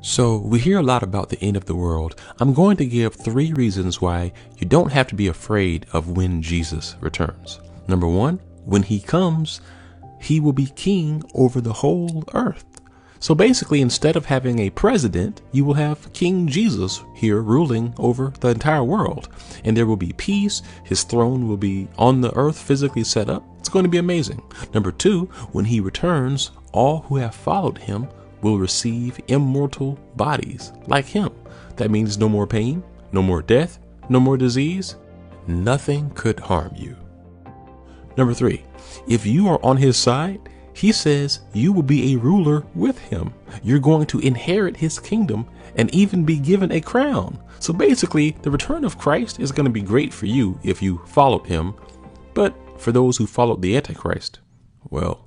So we hear a lot about the end of the world. I'm going to give 3 reasons why you don't have to be afraid of when Jesus returns. Number 1, when he comes, he will be king over the whole earth. So basically, instead of having a president, you will have King Jesus here ruling over the entire world. And there will be peace. His throne will be on the earth, physically set up. It's going to be amazing. Number 2, when he returns, all who have followed him will receive immortal bodies like him. That means no more pain, no more death, no more disease. Nothing could harm you. Number 3, if you are on his side, he says you will be a ruler with him. You're going to inherit his kingdom and even be given a crown. So basically, the return of Christ is going to be great for you if you followed him. But for those who followed the Antichrist, well,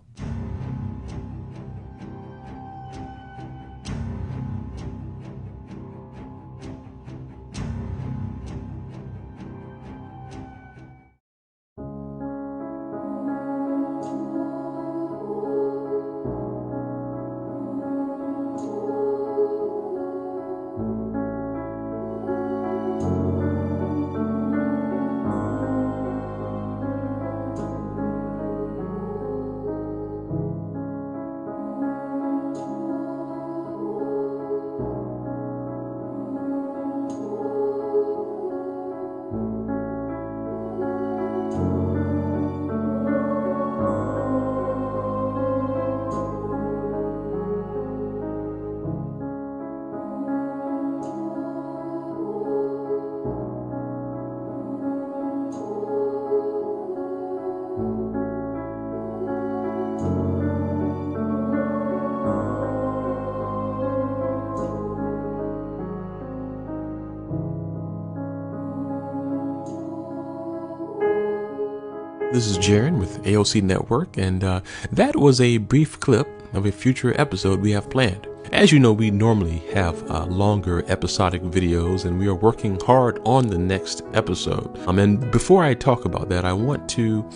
this is Jaron with AOC Network, and that was a brief clip of a future episode we have planned. As you know, we normally have longer episodic videos, and we are working hard on the next episode. And before I talk about that, I want to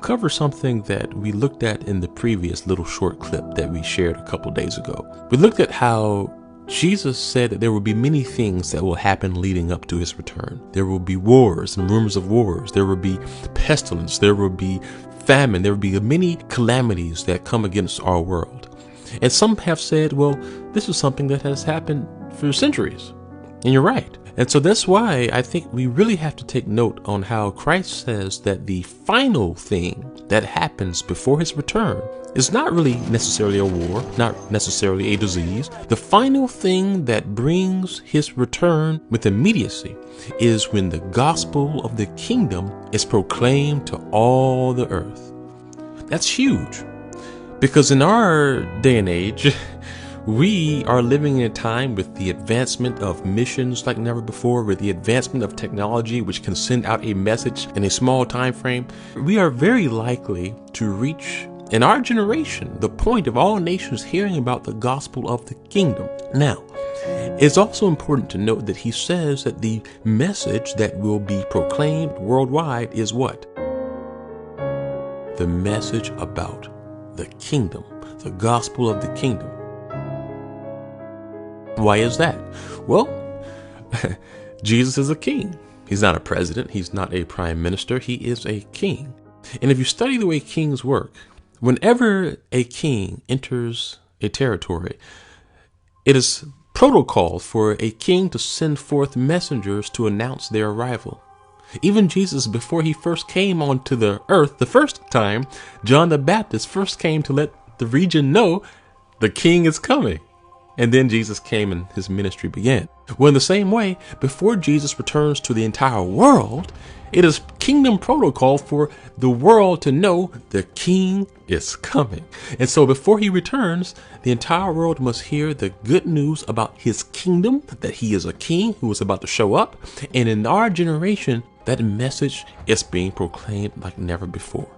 cover something that we looked at in the previous little short clip that we shared a couple days ago. We looked at how Jesus said that there will be many things that will happen leading up to his return. There will be wars and rumors of wars. There will be pestilence. There will be famine. There will be many calamities that come against our world. And some have said, well, this is something that has happened for centuries. And you're right. And so that's why I think we really have to take note on how Christ says that the final thing that happens before his return is not really necessarily a war, not necessarily a disease. The final thing that brings his return with immediacy is when the gospel of the kingdom is proclaimed to all the earth. That's huge, because in our day and age, we are living in a time with the advancement of missions like never before, with the advancement of technology which can send out a message in a small time frame. We are very likely to reach, in our generation, the point of all nations hearing about the gospel of the kingdom. Now, it's also important to note that he says that the message that will be proclaimed worldwide is what? The message about the kingdom, the gospel of the kingdom. Why is that? Well, Jesus is a king. He's not a president. He's not a prime minister. He is a king. And if you study the way kings work, whenever a king enters a territory, it is protocol for a king to send forth messengers to announce their arrival. Even Jesus, before he first came onto the earth the first time, John the Baptist first came to let the region know the king is coming. And then Jesus came and his ministry began. Well, in the same way, before Jesus returns to the entire world, it is kingdom protocol for the world to know the king is coming. And so before he returns, the entire world must hear the good news about his kingdom, that he is a king who is about to show up. And in our generation, that message is being proclaimed like never before.